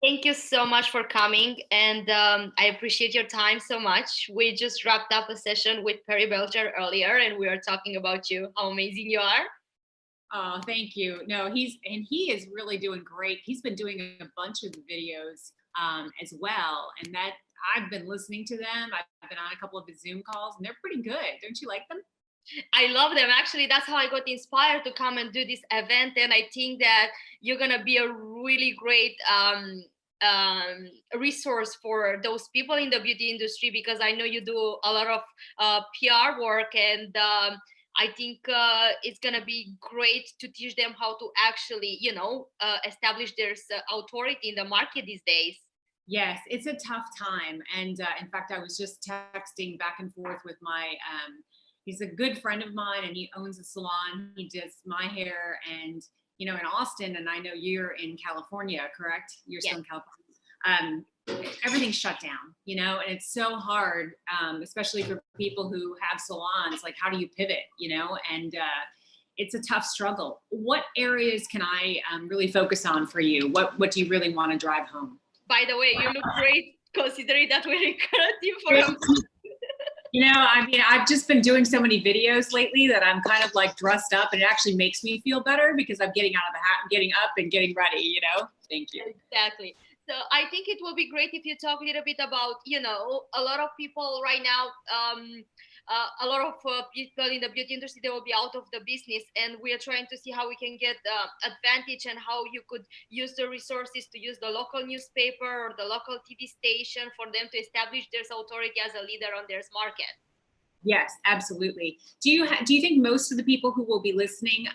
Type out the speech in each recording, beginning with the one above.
Thank you so much for coming, and I appreciate your time so much. We just wrapped up a session with Perry Belcher earlier, and we were talking about you, how amazing you are. Oh, thank you. No, he is really doing great. He's been doing a bunch of videos as well, and that I've been listening to them. I've been on a couple of his Zoom calls, and they're pretty good. Don't you like them? I love them. Actually, that's how I got inspired to come and do this event, and I think that you're gonna be a really great resource for those people in the beauty industry, because I know you do a lot of PR work, and I think it's gonna be great to teach them how to actually, establish their authority in the market these days. Yes, it's a tough time. And in fact, I was just texting back and forth with he's a good friend of mine and he owns a salon. He does my hair and, in Austin, and I know you're in California, correct? You're Yes. still in California. Um, Everything's shut down, and it's so hard, especially for people who have salons. Like, how do you pivot, and it's a tough struggle. What areas can I really focus on for you? What do you really want to drive home? By the way, you look great considering that we're in quarantine for a month. I've just been doing so many videos lately that I'm kind of like dressed up, and it actually makes me feel better because I'm getting out of the hat and getting up and getting ready, Thank you. Exactly. So I think it will be great if you talk a little bit about, a lot of people right now, a lot of people in the beauty industry, they will be out of the business, and we are trying to see how we can get advantage and how you could use the resources to use the local newspaper or the local TV station for them to establish their authority as a leader on their market. Yes, absolutely. Do you think most of the people who will be listening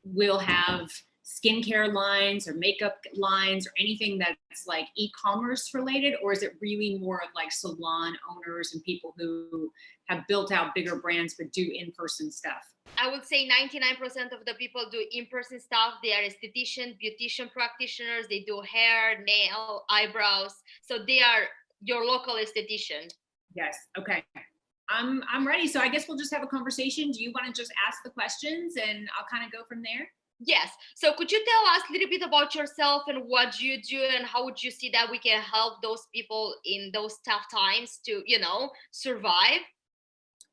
will have skincare lines or makeup lines or anything that's like e-commerce related, or is it really more of like salon owners and people who have built out bigger brands but do in-person stuff? I would say 99% of the people do in-person stuff. They are esthetician, beautician practitioners. They do hair, nail, eyebrows. So they are your local esthetician. Yes. Okay. I'm ready. So I guess we'll just have a conversation. Do you want to just ask the questions and I'll kind of go from there? Yes. So could you tell us a little bit about yourself and what you do, and how would you see that we can help those people in those tough times to, survive?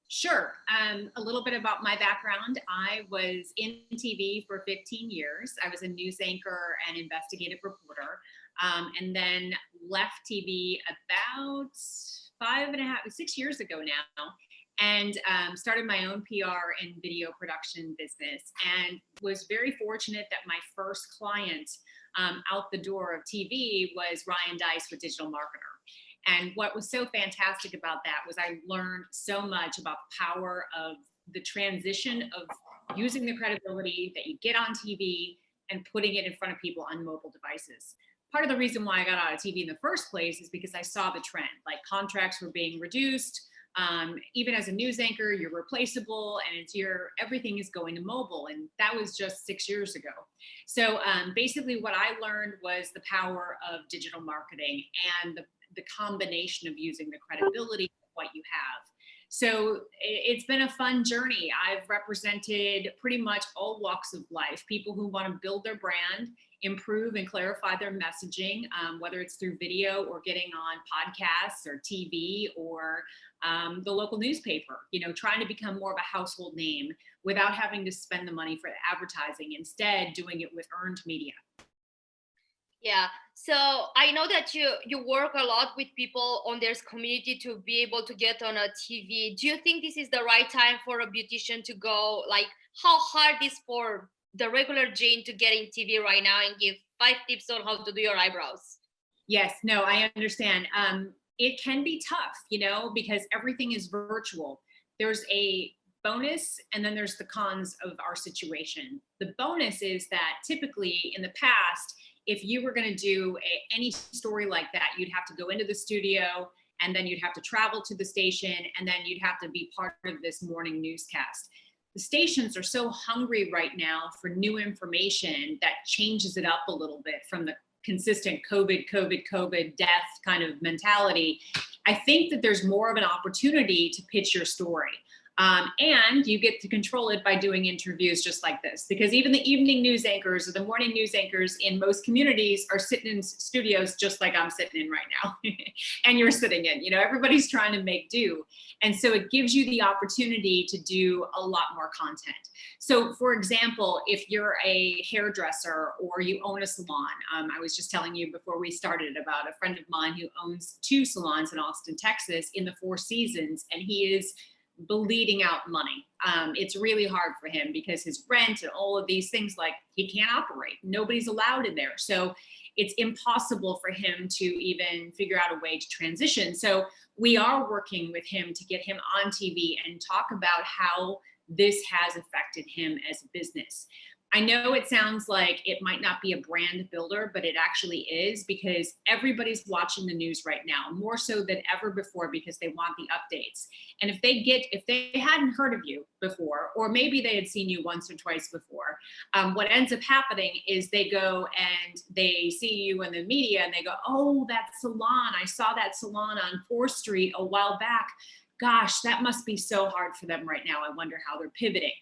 Sure. A little bit about my background. I was in TV for 15 years. I was a news anchor and investigative reporter, and then left TV about 6 years ago now, and started my own PR and video production business, and was very fortunate that my first client out the door of TV was Ryan Deiss with DigitalMarketer. And what was so fantastic about that was I learned so much about the power of the transition of using the credibility that you get on TV and putting it in front of people on mobile devices. Part of the reason why I got out of TV in the first place is because I saw the trend, like contracts were being reduced. Even as a news anchor, you're replaceable, and everything is going to mobile. And that was just 6 years ago. So basically what I learned was the power of digital marketing and the combination of using the credibility of what you have. So it's been a fun journey. I've represented pretty much all walks of life, people who want to build their brand, improve and clarify their messaging, whether it's through video or getting on podcasts or TV or the local newspaper, trying to become more of a household name without having to spend the money for advertising, instead doing it with earned media. Yeah. So I know that you work a lot with people on their community to be able to get on a TV. Do you think this is the right time for a beautician to go? Like, how hard is for the regular Jane to get in TV right now and give 5 tips on how to do your eyebrows? Yes, no, I understand. It can be tough, because everything is virtual. There's a bonus and then there's the cons of our situation. The bonus is that typically in the past, if you were going to do any story like that, you'd have to go into the studio, and then you'd have to travel to the station, and then you'd have to be part of this morning newscast. The stations are so hungry right now for new information that changes it up a little bit from the consistent COVID death kind of mentality. I think that there's more of an opportunity to pitch your story. And you get to control it by doing interviews just like this, because even the evening news anchors or the morning news anchors in most communities are sitting in studios just like I'm sitting in right now and you're sitting in, everybody's trying to make do. And so it gives you the opportunity to do a lot more content. So for example, if you're a hairdresser or you own a salon, I was just telling you before we started about a friend of mine who owns 2 salons in Austin, Texas in the Four Seasons, and he is bleeding out money. It's really hard for him because his rent and all of these things, like he can't operate. Nobody's allowed in there. So it's impossible for him to even figure out a way to transition. So we are working with him to get him on TV and talk about how this has affected him as a business. I know it sounds like it might not be a brand builder, but it actually is, because everybody's watching the news right now, more so than ever before, because they want the updates. And if they hadn't heard of you before, or maybe they had seen you once or twice before, what ends up happening is they go and they see you in the media and they go, oh, that salon, I saw that salon on 4th Street a while back. Gosh, that must be so hard for them right now. I wonder how they're pivoting.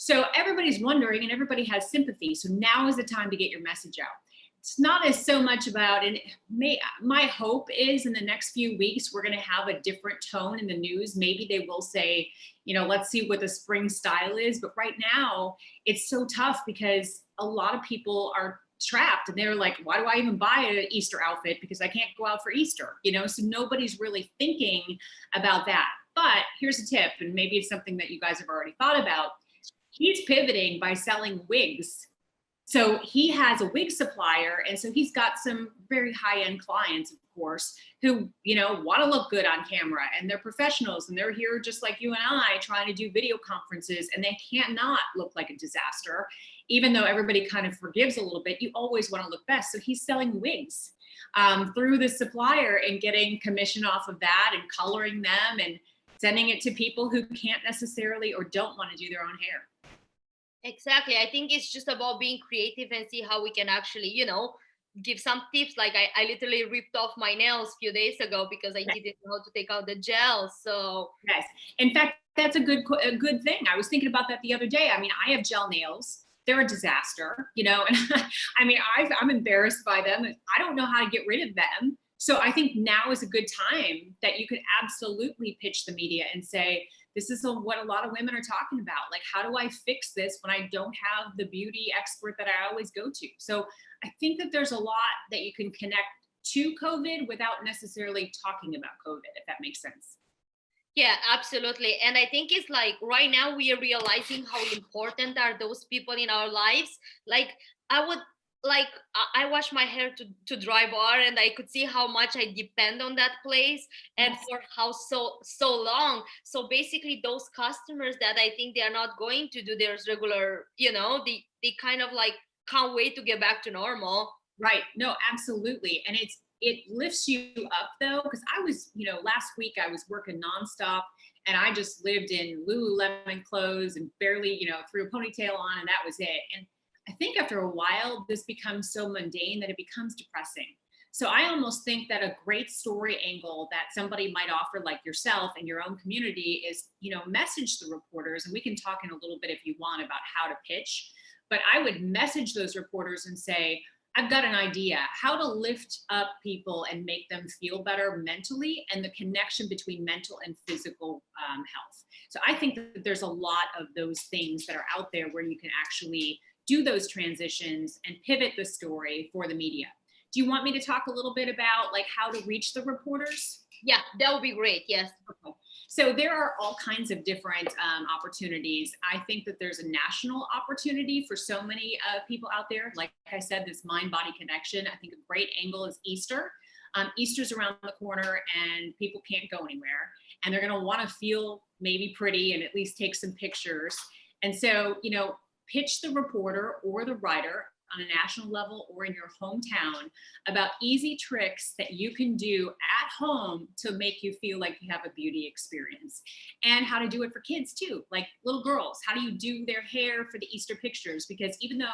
So everybody's wondering and everybody has sympathy. So now is the time to get your message out. It's not as so much about, and my hope is in the next few weeks, we're going to have a different tone in the news. Maybe they will say, let's see what the spring style is. But right now it's so tough because a lot of people are trapped and they're like, why do I even buy an Easter outfit? Because I can't go out for Easter, so nobody's really thinking about that. But here's a tip, and maybe it's something that you guys have already thought about. He's pivoting by selling wigs. So he has a wig supplier. And so he's got some very high-end clients, of course, who, want to look good on camera, and they're professionals and they're here just like you and I trying to do video conferences, and they cannot look like a disaster. Even though everybody kind of forgives a little bit, you always want to look best. So he's selling wigs through the supplier and getting commission off of that and coloring them and sending it to people who can't necessarily or don't want to do their own hair. Exactly. I think it's just about being creative and see how we can actually, give some tips. Like I literally ripped off my nails a few days ago because I didn't know how to take out the gel. So yes, in fact, that's a good thing. I was thinking about that the other day. I mean, I have gel nails. They're a disaster, and I mean, I'm embarrassed by them. I don't know how to get rid of them. So I think now is a good time that you could absolutely pitch the media and say, this is what a lot of women are talking about. Like, how do I fix this when I don't have the beauty expert that I always go to? So I think that there's a lot that you can connect to COVID without necessarily talking about COVID, if that makes sense. Yeah, absolutely. And I think it's like right now we are realizing how important are those people in our lives. Like I wash my hair to dry bar, and I could see how much I depend on that place, and Yes. for how so long. So basically those customers that I think they are not going to do their regular, they kind of like can't wait to get back to normal. Right. No, absolutely. And it lifts you up though, because I was, last week I was working nonstop and I just lived in Lululemon clothes and barely, threw a ponytail on, and that was it. And I think after a while, this becomes so mundane that it becomes depressing. So I almost think that a great story angle that somebody might offer, like yourself and your own community, is, message the reporters. And we can talk in a little bit if you want about how to pitch, but I would message those reporters and say, I've got an idea how to lift up people and make them feel better mentally, and the connection between mental and physical health. So I think that there's a lot of those things that are out there where you can actually do those transitions and pivot the story for the media. Do you want me to talk a little bit about like how to reach the reporters? Yeah, that would be great. Yes. Okay. So there are all kinds of different opportunities. I think that there's a national opportunity for so many people out there. Like I said, this mind-body connection. I think a great angle is Easter. Easter's around the corner and people can't go anywhere. And they're going to want to feel maybe pretty and at least take some pictures. And so, pitch the reporter or the writer on a national level or in your hometown about easy tricks that you can do at home to make you feel like you have a beauty experience, and how to do it for kids too, like little girls. How do you do their hair for the Easter pictures? Because even though,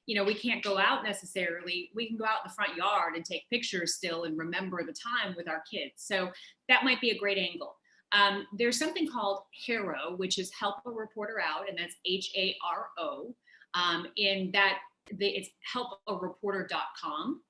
we can't go out necessarily, we can go out in the front yard and take pictures still and remember the time with our kids. So that might be a great angle. There's something called HARO, which is Help a Reporter Out, and that's HARO. In that, it's helpareporter.com.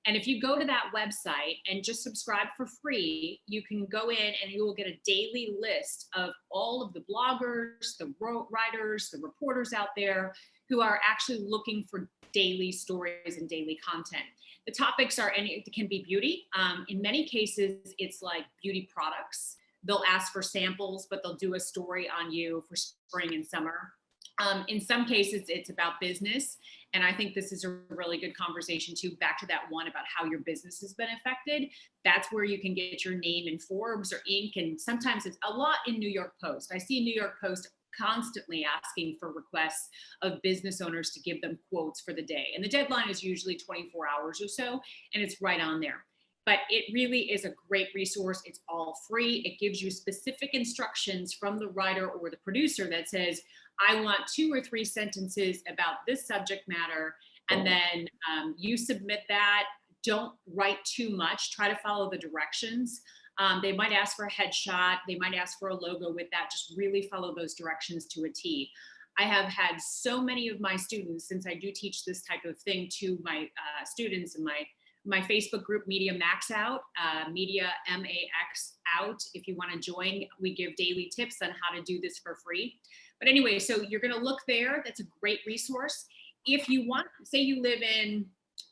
And if you go to that website and just subscribe for free, you can go in and you will get a daily list of all of the bloggers, the writers, the reporters out there who are actually looking for daily stories and daily content. The topics are, and it can be beauty. In many cases, it's like beauty products. They'll ask for samples, but they'll do a story on you for spring and summer. In some cases, it's about business. And I think this is a really good conversation too, back to that one about how your business has been affected. That's where you can get your name in Forbes or Inc. And sometimes it's a lot in New York Post. I see New York Post constantly asking for requests of business owners to give them quotes for the day. And the deadline is usually 24 hours or so, and it's right on there. But it really is a great resource. It's all free. It gives you specific instructions from the writer or the producer that says, I want 2 or 3 sentences about this subject matter. And then you submit that. Don't write too much. Try to follow the directions. They might ask for a headshot. They might ask for a logo with that. Just really follow those directions to a T. I have had so many of my students, since I do teach this type of thing to my students in my Facebook group, Media Max Out, Media MAX Out. If you want to join, we give daily tips on how to do this for free. But anyway, so you're going to look there. That's a great resource. If you want, say you live in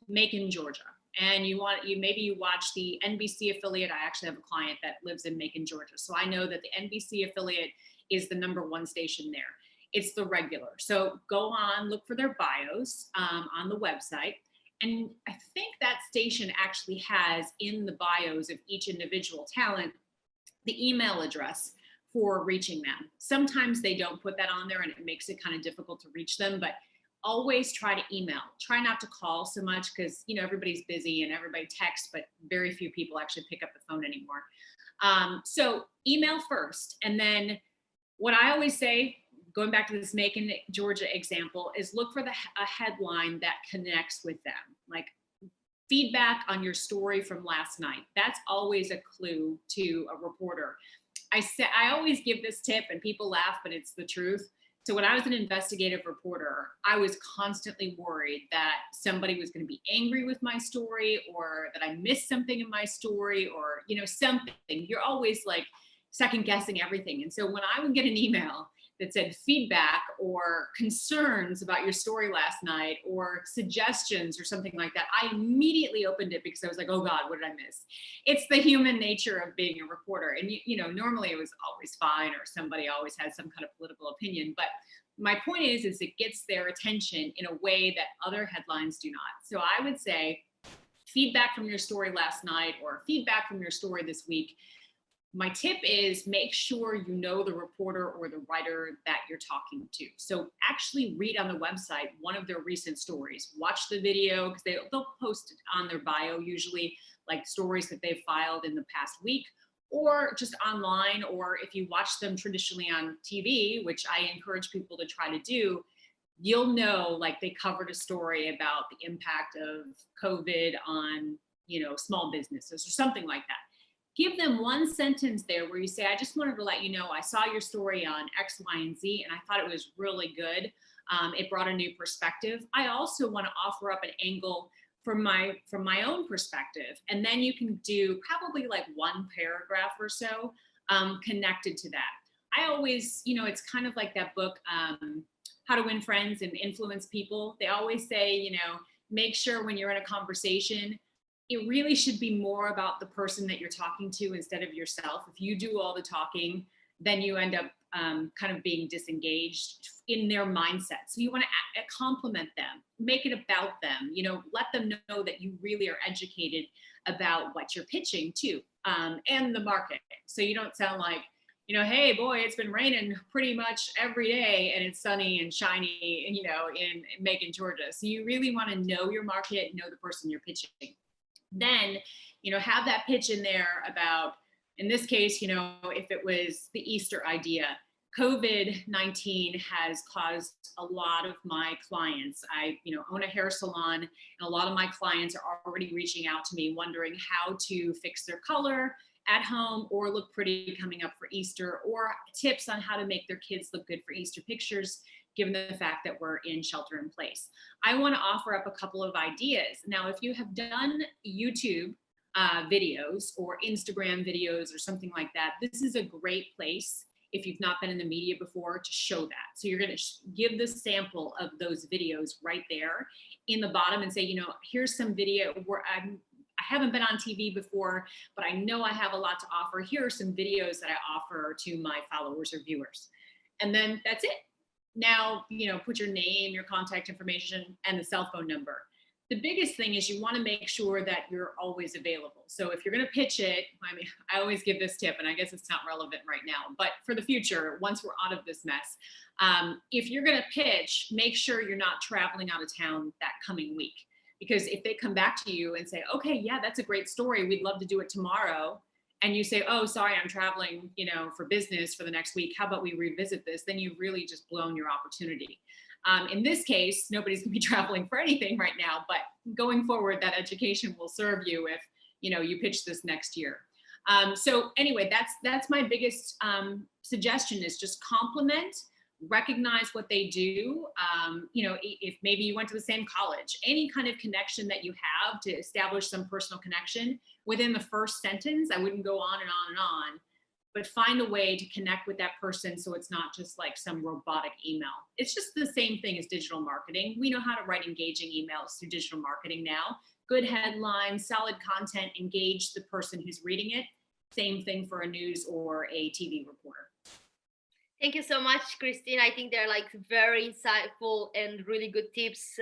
Macon, Georgia, and maybe you watch the NBC affiliate. I actually have a client that lives in Macon, Georgia. So I know that the NBC affiliate is the #1 station there. It's the regular. So go on, look for their bios on the website. And I think that station actually has in the bios of each individual talent the email address for reaching them. Sometimes they don't put that on there and it makes it kind of difficult to reach them, but always try to email. Try not to call so much because, you know, everybody's busy and everybody texts, but very few people actually pick up the phone anymore. So email first. And then what I always say, going back to this Macon, Georgia example, is look for a headline that connects with them. Like feedback on your story from last night. That's always a clue to a reporter. I always give this tip and people laugh, but it's the truth. So when I was an investigative reporter, I was constantly worried that somebody was going to be angry with my story or that I missed something in my story or, you know, something. You're always like second guessing everything. And so when I would get an email that said feedback or concerns about your story last night or suggestions or something like that, I immediately opened it because I was like, oh God, what did I miss? It's the human nature of being a reporter. And you know, normally it was always fine or somebody always has some kind of political opinion. But my point is it gets their attention in a way that other headlines do not. So I would say feedback from your story last night or feedback from your story this week. My tip is make sure you know the reporter or the writer that you're talking to. So actually read on the website one of their recent stories. Watch the video because they'll post it on their bio usually, like stories that they've filed in the past week, or just online, or if you watch them traditionally on TV, which I encourage people to try to do, you'll know like they covered a story about the impact of COVID on, you know, small businesses or something like that. Give them one sentence there where you say, I just wanted to let you know, I saw your story on X, Y, and Z, and I thought it was really good. It brought a new perspective. I also want to offer up an angle from my own perspective. And then you can do probably like one paragraph or so connected to that. I always, you know, it's kind of like that book, How to Win Friends and Influence People. They always say, you know, make sure when you're in a conversation, it really should be more about the person that you're talking to instead of yourself. If you do all the talking, then you end up kind of being disengaged in their mindset. So you want to compliment them, make it about them, you know, let them know that you really are educated about what you're pitching to and the market. So you don't sound like, you know, hey boy, it's been raining pretty much every day and it's sunny and shiny, you know, in Macon, Georgia. So you really want to know your market, know the person you're pitching. Then, you know, have that pitch in there about, in this case, you know, if it was the Easter idea, COVID-19 has caused a lot of my clients. I, you know, own a hair salon, and a lot of my clients are already reaching out to me wondering how to fix their color at home or look pretty coming up for Easter, or tips on how to make their kids look good for Easter pictures, given the fact that we're in shelter in place. I want to offer up a couple of ideas. Now, if you have done YouTube videos or Instagram videos or something like that, this is a great place if you've not been in the media before to show that. So you're going to give the sample of those videos right there in the bottom and say, you know, here's some video where I haven't been on TV before, but I know I have a lot to offer. Here are some videos that I offer to my followers or viewers. And then that's it. Now, you know, put your name, your contact information, and the cell phone number. The biggest thing is you want to make sure that you're always available. So if you're going to pitch it, I mean, I always give this tip, and I guess it's not relevant right now, but for the future, once we're out of this mess, if you're going to pitch, make sure you're not traveling out of town that coming week. Because if they come back to you and say, okay, yeah, that's a great story, we'd love to do it tomorrow, and you say, oh, sorry, I'm traveling, you know, for business for the next week, how about we revisit this? Then you've really just blown your opportunity. In this case, nobody's gonna be traveling for anything right now, but going forward, that education will serve you if, you know, you pitch this next year. So anyway, that's my biggest suggestion, is just compliment, recognize what they do. You know, if maybe you went to the same college, any kind of connection that you have to establish some personal connection within the first sentence. I wouldn't go on and on and on, but find a way to connect with that person so it's not just like some robotic email. It's just the same thing as digital marketing. We know how to write engaging emails through digital marketing now. Good headlines, solid content, engage the person who's reading it. Same thing for a news or a TV reporter. Thank you so much, Christine. I think they're like very insightful and really good tips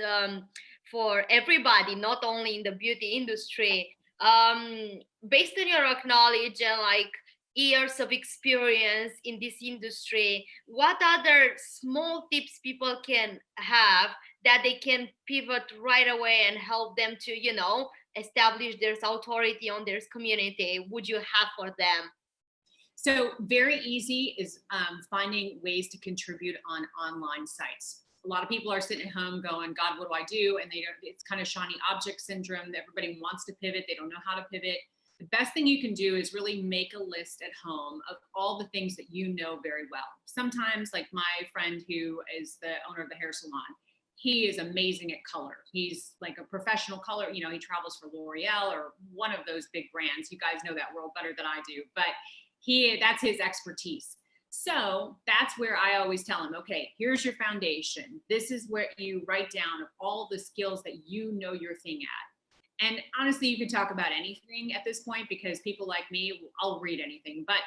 for everybody, not only in the beauty industry. Based on your knowledge and like years of experience in this industry, what other small tips people can have that they can pivot right away and help them to, you know, establish their authority on their community would you have for them? So very easy is finding ways to contribute on online sites. A lot of people are sitting at home going, God, what do I do? And it's kind of shiny object syndrome. Everybody wants to pivot. They don't know how to pivot. The best thing you can do is really make a list at home of all the things that you know very well. Sometimes, like my friend who is the owner of the hair salon, he is amazing at color. He's like a professional color. You know, he travels for L'Oreal or one of those big brands. You guys know that world better than I do, but that's his expertise. So that's where I always tell him, okay, here's your foundation. This is where you write down all the skills that you know your thing at. And honestly, you could talk about anything at this point, because people like me, I'll read anything. But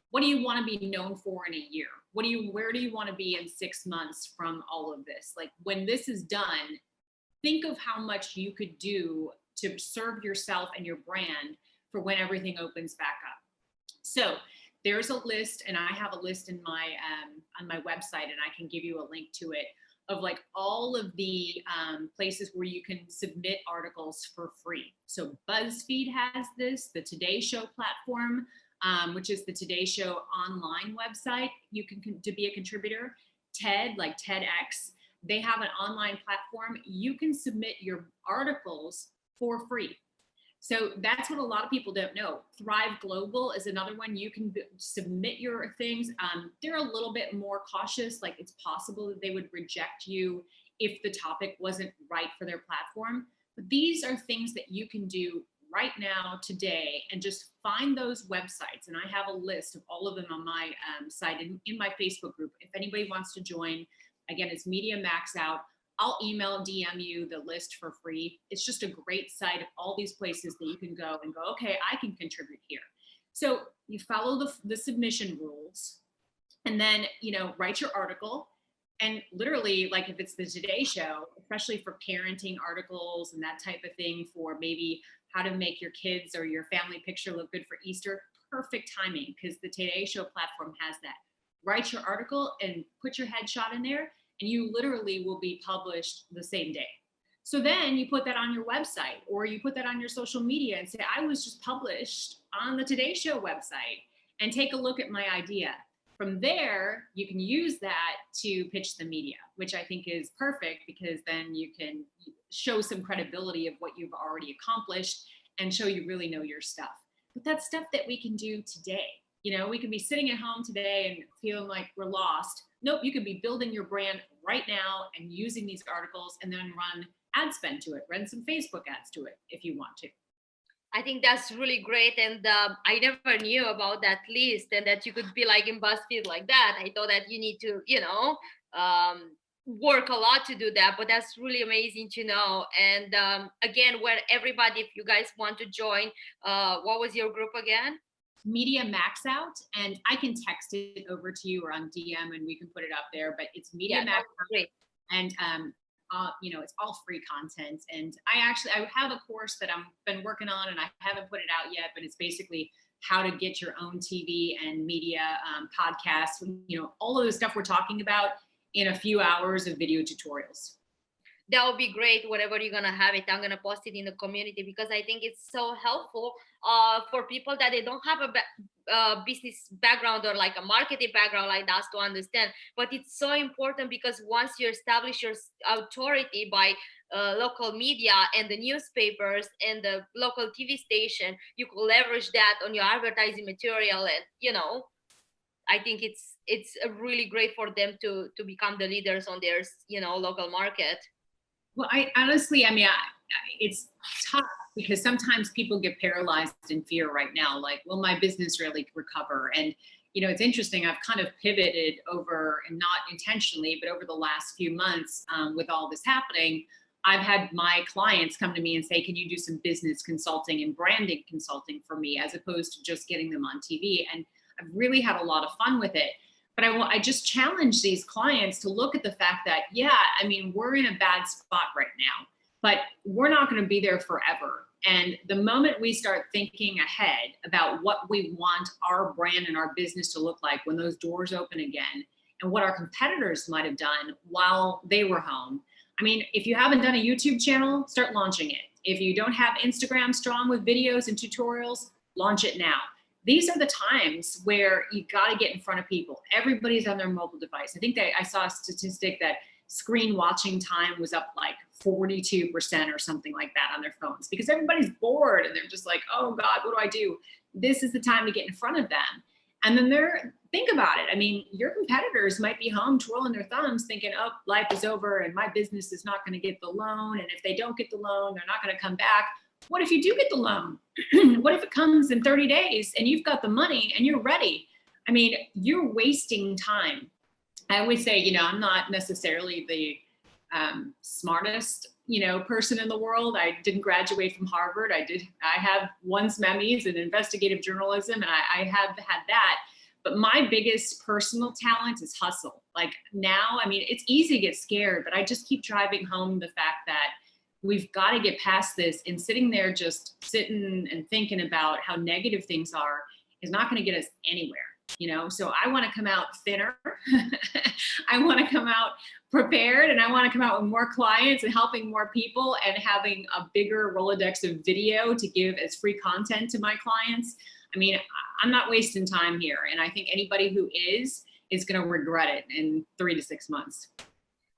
what do you want to be known for in a year? Where do you want to be in 6 months from all of this? Like, when this is done, think of how much you could do to serve yourself and your brand for when everything opens back up. So there's a list, and I have a list in my on my website, and I can give you a link to it, of like all of the places where you can submit articles for free. So BuzzFeed has this, the Today Show platform, which is the Today Show online website. You can to be a contributor. TED, like TEDx, they have an online platform. You can submit your articles for free. So that's what a lot of people don't know. Thrive Global is another one. You can submit your things. They're a little bit more cautious. Like, it's possible that they would reject you if the topic wasn't right for their platform. But these are things that you can do right now, today, and just find those websites. And I have a list of all of them on my site in my Facebook group. If anybody wants to join, again, it's Media Max Out. I'll DM you the list for free. It's just a great site of all these places that you can go and go, okay, I can contribute here. So you follow the submission rules, and then, you know, write your article. And literally, like if it's the Today Show, especially for parenting articles and that type of thing, for maybe how to make your kids or your family picture look good for Easter, perfect timing, because the Today Show platform has that. Write your article and put your headshot in there, and you literally will be published the same day. So then you put that on your website, or you put that on your social media and say, I was just published on the Today Show website, and take a look at my idea. From there, you can use that to pitch the media, which I think is perfect, because then you can show some credibility of what you've already accomplished and show you really know your stuff. But that's stuff that we can do today. You know, we can be sitting at home today and feeling like we're lost. Nope, you could be building your brand right now and using these articles, and then run ad spend to it, run some Facebook ads to it if you want to. I think that's really great, and I never knew about that list, and that you could be like in BuzzFeed like that. I thought that you need to, work a lot to do that, but that's really amazing to know. And again, where everybody, if you guys want to join, what was your group again? Media Max Out, and I can text it over to you or on DM, and we can put it up there. But it's Media Max Out, great. And it's all free content. And I have a course that I've been working on, and I haven't put it out yet, but it's basically how to get your own TV and media podcasts, all of the stuff we're talking about in a few hours of video tutorials. That would be great. Whatever you're gonna have it, I'm gonna post it in the community, because I think it's so helpful for people that they don't have a business background or like a marketing background like us to understand. But it's so important, because once you establish your authority by local media and the newspapers and the local TV station, you can leverage that on your advertising material, and I think it's really great for them to become the leaders on their local market. Well, I honestly, it's tough, because sometimes people get paralyzed in fear right now. Like, will my business really recover? And, it's interesting. I've kind of pivoted over, and not intentionally, but over the last few months with all this happening, I've had my clients come to me and say, can you do some business consulting and branding consulting for me, as opposed to just getting them on TV? And I've really had a lot of fun with it. But I just challenge these clients to look at the fact that, we're in a bad spot right now, but we're not going to be there forever. And the moment we start thinking ahead about what we want our brand and our business to look like when those doors open again, and what our competitors might have done while they were home. If you haven't done a YouTube channel, start launching it. If you don't have Instagram strong with videos and tutorials, launch it now. These are the times where you got to get in front of people. Everybody's on their mobile device. I think that I saw a statistic that screen watching time was up like 42% or something like that on their phones, because everybody's bored and they're just like, oh God, what do I do? This is the time to get in front of them. And then think about it. Your competitors might be home twirling their thumbs thinking, oh, life is over and my business is not going to get the loan. And if they don't get the loan, they're not going to come back. What if you do get the loan? What if it comes in 30 days and you've got the money and you're ready? You're wasting time. I always say, I'm not necessarily the smartest, person in the world. I didn't graduate from Harvard. I have won some Emmys in investigative journalism, and I have had that. But my biggest personal talent is hustle. Like now, it's easy to get scared, but I just keep driving home the fact that we've got to get past this, and sitting there just sitting and thinking about how negative things are is not going to get us anywhere. So I want to come out thinner. I want to come out prepared, and I want to come out with more clients and helping more people and having a bigger Rolodex of video to give as free content to my clients. I'm not wasting time here. And I think anybody who is going to regret it in 3 to 6 months.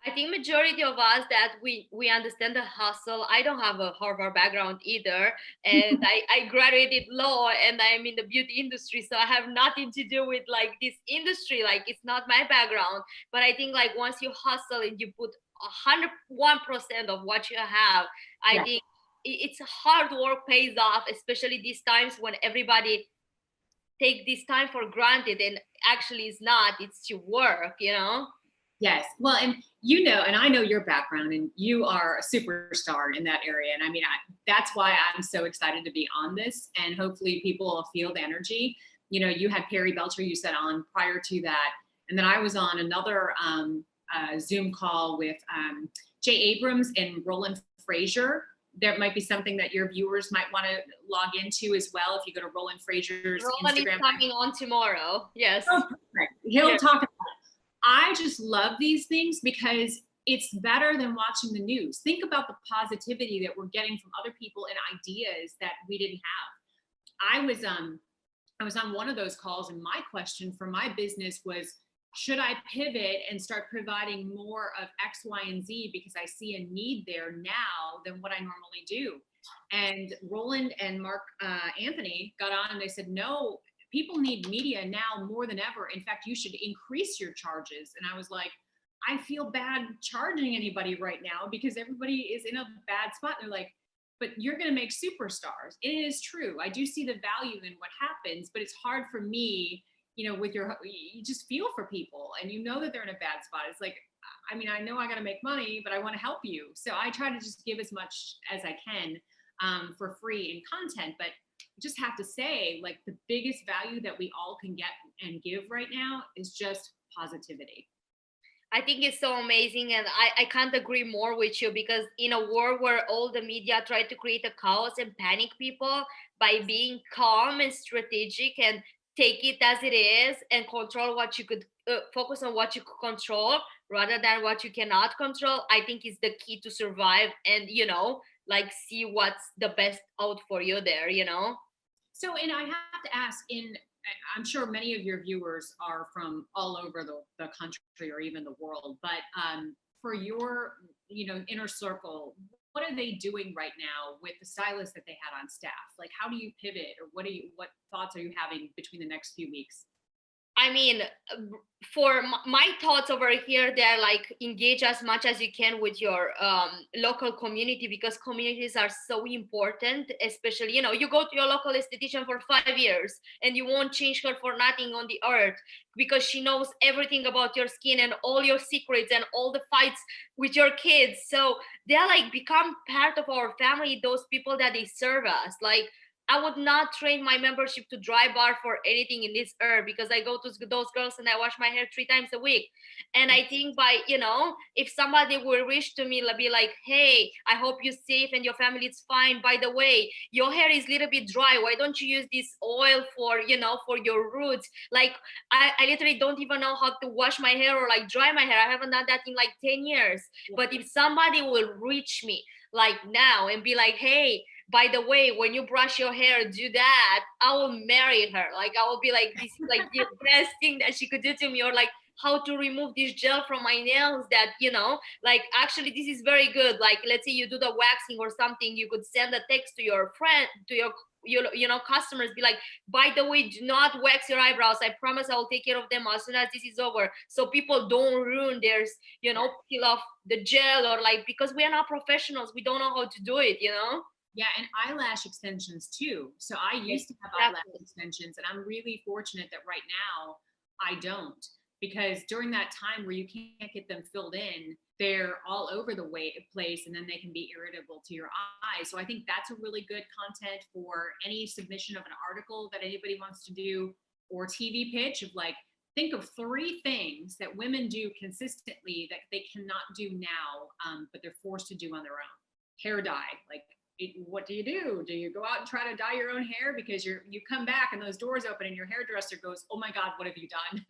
I think majority of us that we understand the hustle. I don't have a Harvard background either, and I graduated law, and I'm in the beauty industry, so I have nothing to do with like this industry. Like, it's not my background. But I think like once you hustle and you put 101% of what you have, I think it's hard work pays off, especially these times when everybody take this time for granted, and actually it's not. It's to work, Yes. Well, and and I know your background, and you are a superstar in that area. And that's why I'm so excited to be on this, and hopefully people will feel the energy. You had Perry Belcher, you said, on prior to that. And then I was on another Zoom call with Jay Abrams and Roland Frazier. There might be something that your viewers might want to log into as well. If you go to Roland Frazier's Roland Instagram. is coming on tomorrow. Yes. Oh, perfect. He'll talk about it. I just love these things because it's better than watching the news. Think about the positivity that we're getting from other people and ideas that we didn't have. I was on one of those calls, and my question for my business was, should I pivot and start providing more of X, Y, and Z because I see a need there now than what I normally do? And Roland and Mark Anthony got on and they said, no, people need media now more than ever. In fact, you should increase your charges. And I was like, I feel bad charging anybody right now because everybody is in a bad spot. They're like, but you're going to make superstars. It is true. I do see the value in what happens, but it's hard for me, with you just feel for people and you know that they're in a bad spot. It's like, I mean, I know I got to make money, but I want to help you. So I try to just give as much as I can for free in content. But just have to say, like, the biggest value that we all can get and give right now is just positivity. I think it's so amazing, and I can't agree more with you, because in a world where all the media try to create a chaos and panic people, by being calm and strategic and take it as it is and control what you could focus on what you could control rather than what you cannot control, I think is the key to survive and, like, see what's the best out for you there. So, and I have to ask, I'm sure many of your viewers are from all over the country or even the world, but for your, inner circle, what are they doing right now with the stylists that they had on staff? Like, how do you pivot, or what thoughts are you having between the next few weeks? I mean, for my thoughts over here, they're like, engage as much as you can with your local community, because communities are so important. Especially, you go to your local esthetician for 5 years and you won't change her for nothing on the earth, because she knows everything about your skin and all your secrets and all the fights with your kids. So they're like become part of our family, those people that they serve us. Like, I would not trade my membership to Dry Bar for anything in this earth, because I go to those girls and I wash my hair 3 times a week. And I think by, if somebody will reach to me, be like, hey, I hope you're safe and your family is fine. By the way, your hair is a little bit dry. Why don't you use this oil for, for your roots? Like, I literally don't even know how to wash my hair or like dry my hair. I haven't done that in like 10 years. Yeah. But if somebody will reach me like now and be like, hey, by the way, when you brush your hair, do that, I will marry her. Like, I will be like, this is like the best thing that she could do to me. Or like, how to remove this gel from my nails that, like, actually, this is very good. Like, let's say you do the waxing or something, you could send a text to your friend, to your customers, be like, by the way, do not wax your eyebrows. I promise I will take care of them as soon as this is over. So people don't ruin theirs, peel off the gel, or like, because we are not professionals. We don't know how to do it. Yeah, and eyelash extensions too. So I used to have eyelash extensions, and I'm really fortunate that right now I don't, because during that time where you can't get them filled in, they're all over the place, and then they can be irritable to your eyes. So I think that's a really good content for any submission of an article that anybody wants to do, or TV pitch of like, think of 3 things that women do consistently that they cannot do now, but they're forced to do on their own. Hair dye, like, what do? Do you go out and try to dye your own hair because you come back and those doors open and your hairdresser goes, oh my God, what have you done?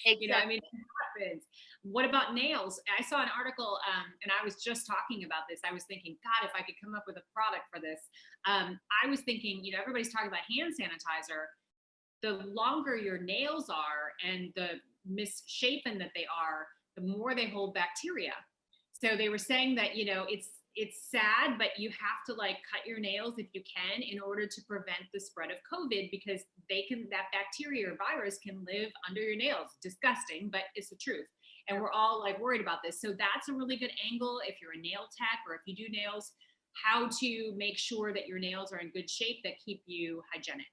Exactly. I mean, it happens. What about nails? I saw an article and I was just talking about this. I was thinking, God, if I could come up with a product for this. I was thinking, everybody's talking about hand sanitizer. The longer your nails are and the misshapen that they are, the more they hold bacteria. So they were saying that, it's sad, but you have to like cut your nails if you can in order to prevent the spread of COVID, because that bacteria or virus can live under your nails. Disgusting, but it's the truth. And we're all like worried about this. So that's a really good angle if you're a nail tech or if you do nails, how to make sure that your nails are in good shape that keep you hygienic.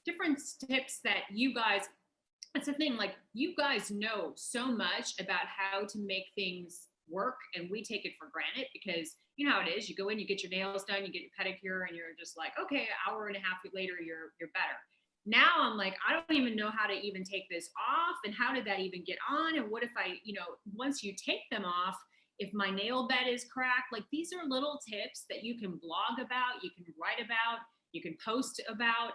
Different tips that you guys, that's the thing, like, you guys know so much about how to make things work, and we take it for granted because you know how it is. You go in, you get your nails done, you get your pedicure, and you're just like, okay, an hour and a half later, you're better. Now I'm like, I don't even know how to even take this off, and how did that even get on? And what if I, once you take them off, if my nail bed is cracked? Like, these are little tips that you can blog about, you can write about, you can post about.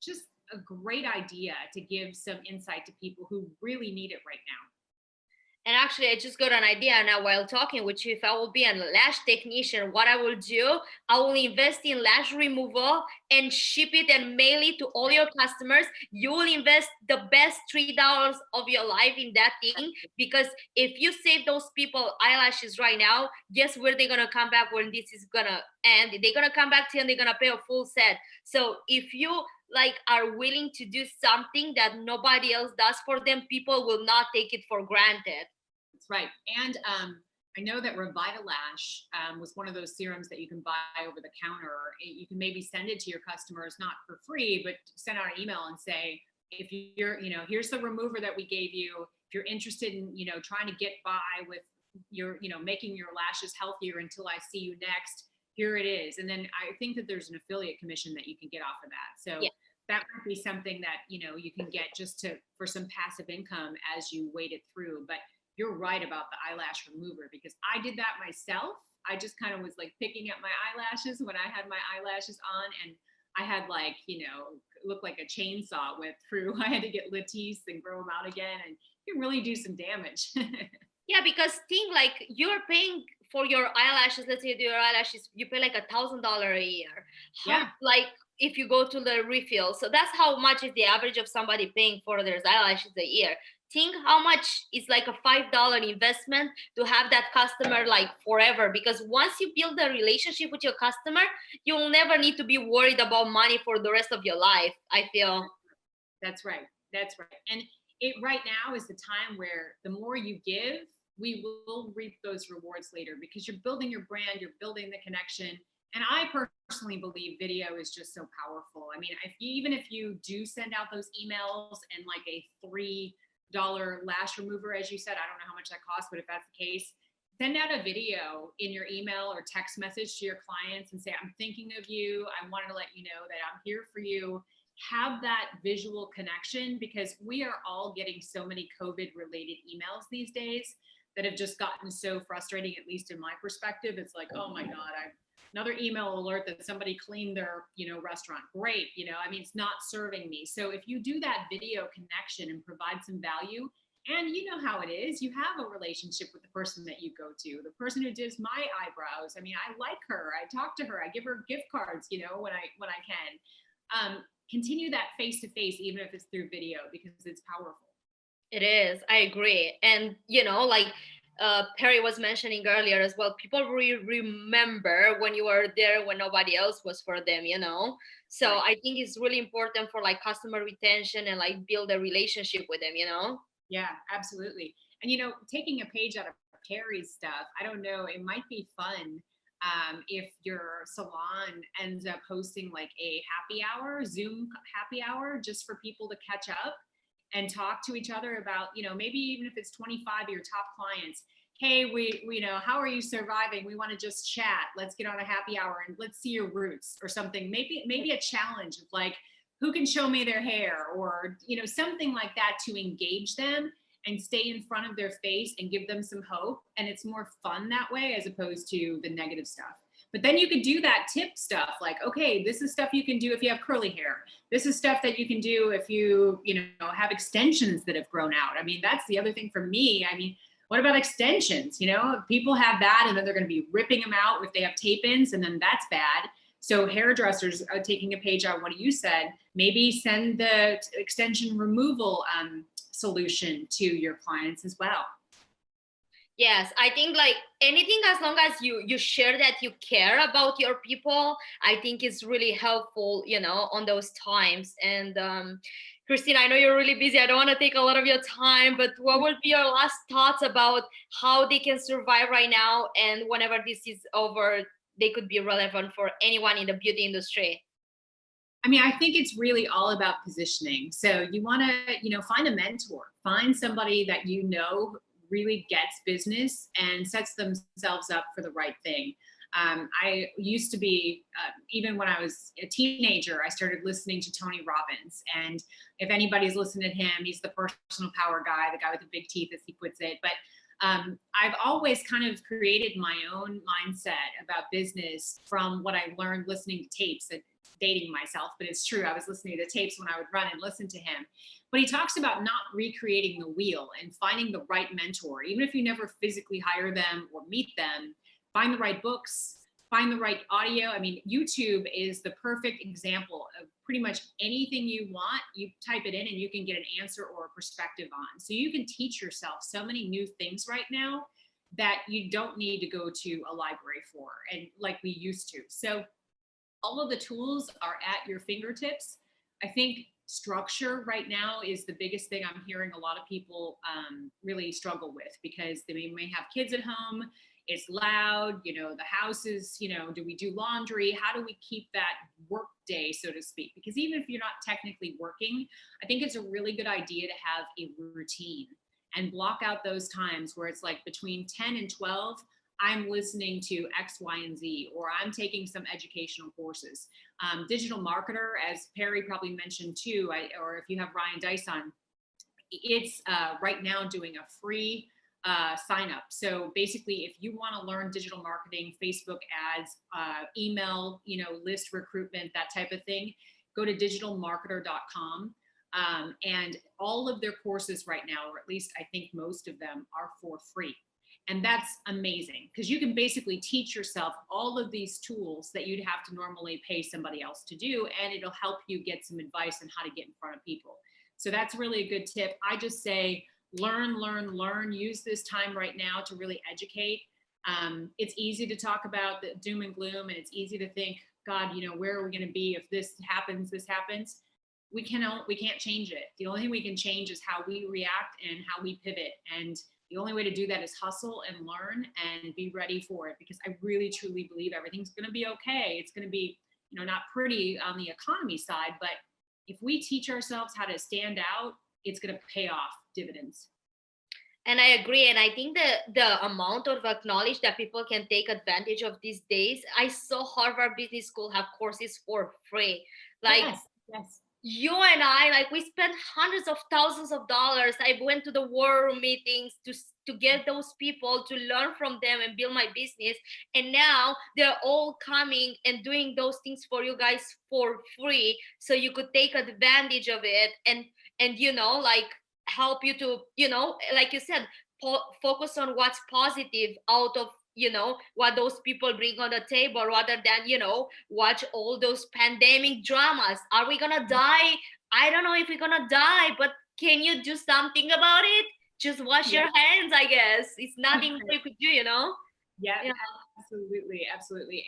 Just a great idea to give some insight to people who really need it right now. And actually, I just got an idea now while talking with you. If I will be a lash technician, what I will do, I will invest in lash removal and ship it and mail it to all your customers. You will invest the best $3 of your life in that thing, because if you save those people eyelashes right now, guess where they're gonna come back when this is gonna end? They're gonna come back to you and they're gonna pay a full set. So if you like are willing to do something that nobody else does for them, people will not take it for granted. That's right. And I know that Revitalash was one of those serums that you can buy over the counter. You can maybe send it to your customers, not for free, but send out an email and say, if you're, here's the remover that we gave you. If you're interested in, trying to get by with your, making your lashes healthier until I see you next, here it is. And then I think that there's an affiliate commission that you can get off of that. So Yeah. that might be something that, you can get just for some passive income as you wait it through. But you're right about the eyelash remover, because I did that myself. I just kind of was like picking at my eyelashes when I had my eyelashes on, and I had like, looked like a chainsaw went through. I had to get Latisse and grow them out again, and you can really do some damage. Yeah, because think like you're paying for your eyelashes. Let's say you do your eyelashes, you pay like $1,000 a year. How Yeah. like if you go to the refill, so that's how much is the average of somebody paying for their eyelashes a year. Think how much is like a $5 investment to have that customer like forever. Because once you build a relationship with your customer, you will never need to be worried about money for the rest of your life, I feel. That's right. That's right. And it right now is the time where the more you give, we will reap those rewards later, because you're building your brand, you're building the connection. And I personally believe video is just so powerful. I mean, even if you do send out those emails and like a $3 lash remover, as you said, I don't know how much that costs, but if that's the case, send out a video in your email or text message to your clients and say, I'm thinking of you. I wanted to let you know that I'm here for you. Have that visual connection, because we are all getting so many COVID related emails these days that have just gotten so frustrating, at least in my perspective. It's like, oh my God, another email alert that somebody cleaned their, restaurant. Great. I mean, it's not serving me. So if you do that video connection and provide some value, and you know how it is, you have a relationship with the person that you go to, the person who does my eyebrows. I mean, I like her. I talk to her. I give her gift cards, when I can. Continue that face to face, even if it's through video, because it's powerful. It is. I agree. And, like Perry was mentioning earlier as well, people remember when you were there when nobody else was for them, So Right. I think it's really important for like customer retention and like build a relationship with them, Yeah, absolutely. And, taking a page out of Perry's stuff, I don't know, it might be fun if your salon ends up hosting like a happy hour, Zoom happy hour, just for people to catch up and talk to each other about, maybe even if it's 25 of your top clients. Hey, we how are you surviving? We want to just chat. Let's get on a happy hour and let's see your roots or something. Maybe a challenge of like, who can show me their hair, or, something like that, to engage them and stay in front of their face and give them some hope. And it's more fun that way, as opposed to the negative stuff. But then you could do that tip stuff, like, okay, this is stuff you can do if you have curly hair. This is stuff that you can do if you have extensions that have grown out. I mean, that's the other thing for me. I mean, what about extensions? People have that, and then they're going to be ripping them out if they have tape-ins, and then that's bad. So hairdressers are taking a page on what you said. Maybe send the extension removal solution to your clients as well. Yes, I think like anything, as long as you share that you care about your people, I think it's really helpful, on those times. And Christine, I know you're really busy. I don't want to take a lot of your time, but what would be your last thoughts about how they can survive right now, and whenever this is over, they could be relevant for anyone in the beauty industry? I mean, I think it's really all about positioning. So you want to, find a mentor, find somebody that really gets business and sets themselves up for the right thing. I used to be, even when I was a teenager, I started listening to Tony Robbins. And if anybody's listened to him, he's the personal power guy, the guy with the big teeth, as he puts it. But I've always kind of created my own mindset about business from what I learned listening to tapes and dating myself, but it's true. I was listening to tapes when I would run and listen to him. But he talks about not recreating the wheel and finding the right mentor, even if you never physically hire them or meet them, find the right books, find the right audio. I mean, YouTube is the perfect example of pretty much anything you want. You type it in and you can get an answer or a perspective on. So you can teach yourself so many new things right now that you don't need to go to a library for, and like we used to. So all of the tools are at your fingertips. I think structure right now is the biggest thing I'm hearing a lot of people really struggle with, because they may have kids at home. It's loud, the house is, do we do laundry? How do we keep that work day, so to speak? Because even if you're not technically working, I think it's a really good idea to have a routine and block out those times where it's like between 10 and 12, I'm listening to X, Y, and Z, or I'm taking some educational courses. DigitalMarketer, as Perry probably mentioned too, or if you have Ryan Dice on, it's right now doing a free sign up. So basically, if you want to learn digital marketing, Facebook ads, email, list recruitment, that type of thing, go to digitalmarketer.com. And all of their courses right now, or at least I think most of them, are for free. And that's amazing, because you can basically teach yourself all of these tools that you'd have to normally pay somebody else to do, and it'll help you get some advice on how to get in front of people. So that's really a good tip. I just say, learn, use this time right now to really educate. It's easy to talk about the doom and gloom, and it's easy to think, God, where are we going to be if this happens? We can't change it. The only thing we can change is how we react and how we pivot. And the only way to do that is hustle and learn and be ready for it, because I really truly believe everything's going to be okay. It's going to be, not pretty on the economy side, but if we teach ourselves how to stand out, it's going to pay off dividends. And I agree. And I think the amount of knowledge that people can take advantage of these days, I saw Harvard Business School have courses for free. Like, yes. You and I, we spent hundreds of thousands of dollars. I went to the war room meetings to get those people, to learn from them and build my business. And now they're all coming and doing those things for you guys for free. So you could take advantage of it and help you to, like you said, focus on what's positive out of what those people bring on the table, rather than watch all those pandemic dramas. Are we gonna die? I don't know if we're gonna die, but can you do something about it? Just wash your hands, I guess. It's nothing we could do. Yeah, absolutely.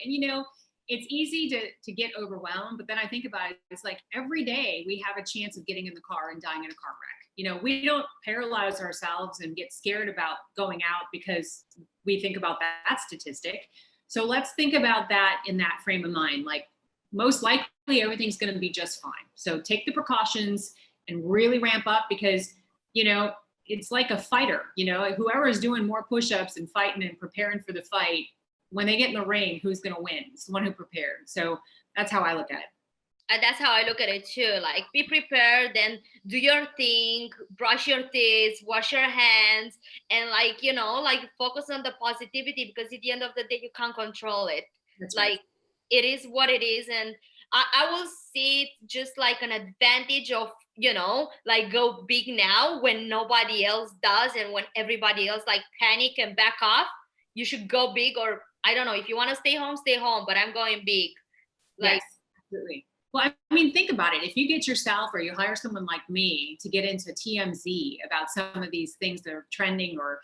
And it's easy to get overwhelmed, but then I think about it, it's like every day we have a chance of getting in the car and dying in a car wreck. We don't paralyze ourselves and get scared about going out because we think about that statistic. So let's think about that in that frame of mind. Like, most likely everything's going to be just fine. So take the precautions and really ramp up, because, it's like a fighter, whoever is doing more push-ups and fighting and preparing for the fight, when they get in the ring, who's going to win? It's the one who prepared. So that's how I look at it. And that's how I look at it too. Like, be prepared, then do your thing, brush your teeth, wash your hands, and focus on the positivity, because at the end of the day, you can't control it. That's right. It is what it is. And I will see it just like an advantage of, go big now when nobody else does, and when everybody else panic and back off. You should go big, or I don't know, if you want to stay home, but I'm going big. Yes, absolutely. Well, I mean, think about it. If you get yourself or you hire someone like me to get into TMZ about some of these things that are trending, or,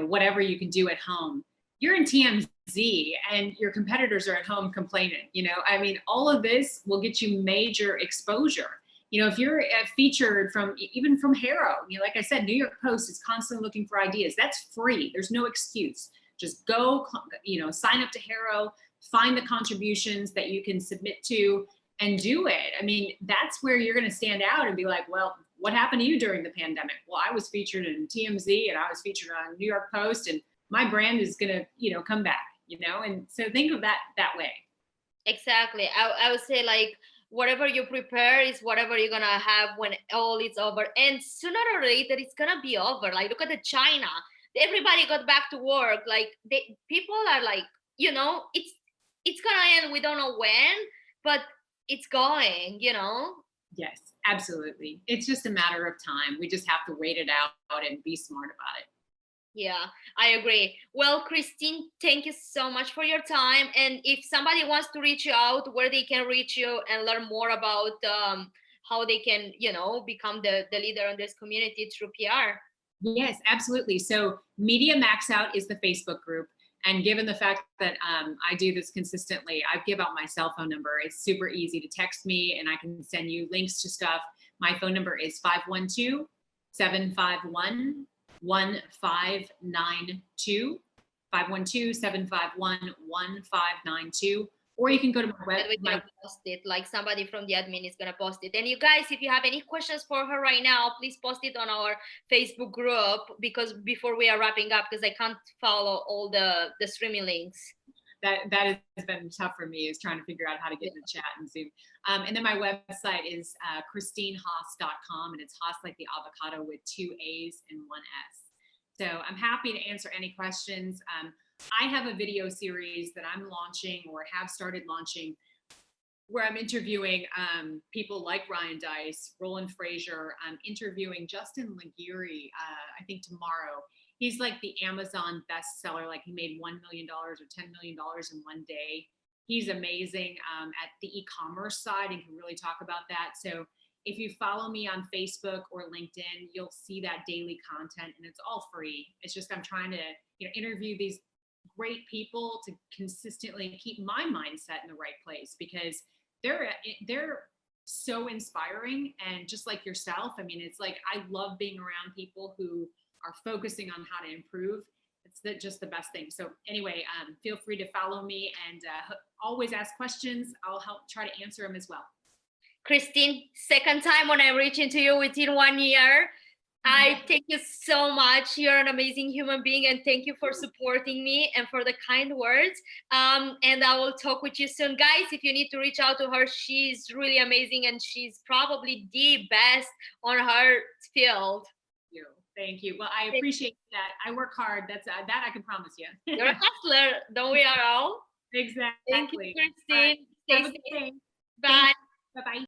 whatever you can do at home, you're in TMZ and your competitors are at home complaining. I mean, all of this will get you major exposure. If you're featured even from Harrow, like I said, New York Post is constantly looking for ideas. That's free. There's no excuse. Just go, sign up to Harrow, find the contributions that you can submit to, and do it. I mean, that's where you're going to stand out and be like, well, what happened to you during the pandemic? Well, I was featured in TMZ and I was featured on New York Post, and my brand is going to, come back, and so think of that way. Exactly. I would say, whatever you prepare is whatever you're going to have when all is over. And sooner or later, it's going to be over. Look at China. everybody got back to work. Like people are like, you know, it's gonna end. We don't know when, but it's going, you know. Yes, absolutely. It's just a matter of time. We just have to wait it out and be smart about it. Yeah, I agree. Well, Christine, thank you so much for your time. And if somebody wants to reach you out, where they can reach you and learn more about how they can, you know, become the leader in this community through PR. Yes, absolutely. So Media Max Out is the Facebook group. And given the fact that I do this consistently, I give out my cell phone number. It's super easy to text me and I can send you links to stuff. My phone number is 512-751-1592, 512-751-1592. Or you can go to my We're website. gonna post it, like somebody from the admin is gonna post it. And you guys, if you have any questions for her right now, please post it on our Facebook group, because before we are wrapping up, because I can't follow all the streaming links. That has been tough for me, is trying to figure out how to get in the chat and Zoom. And then my website is christinehaas.com, and it's Haas like the avocado with 2 A's and 1 S. So I'm happy to answer any questions. I have a video series that I'm launching, or have started launching, where I'm interviewing people like Ryan Dice, Roland Frazier. I'm interviewing Justin Laguirre, I think tomorrow. He's like the Amazon bestseller. Like he made $1 million or $10 million in one day. He's amazing at the e-commerce side and can really talk about that. So if you follow me on Facebook or LinkedIn, you'll see that daily content, and it's all free. It's just I'm trying to, you know, interview these great people to consistently keep my mindset in the right place, because they're so inspiring. And just like yourself, I mean, it's like I love being around people who are focusing on how to improve. It's just the best thing. So anyway, feel free to follow me and always ask questions. I'll help try to answer them as well. Christine, second time when I reach into you within 1 year. I thank you so much. You're an amazing human being, and thank you for supporting me and for the kind words. And I will talk with you soon. Guys, if you need to reach out to her, she's really amazing, and she's probably the best on her field. Thank you. Well, I appreciate that. I work hard. That's that I can promise you. You're a hustler, don't we all? Exactly. Thank you, Christine. Have a good day. Bye. Bye-bye.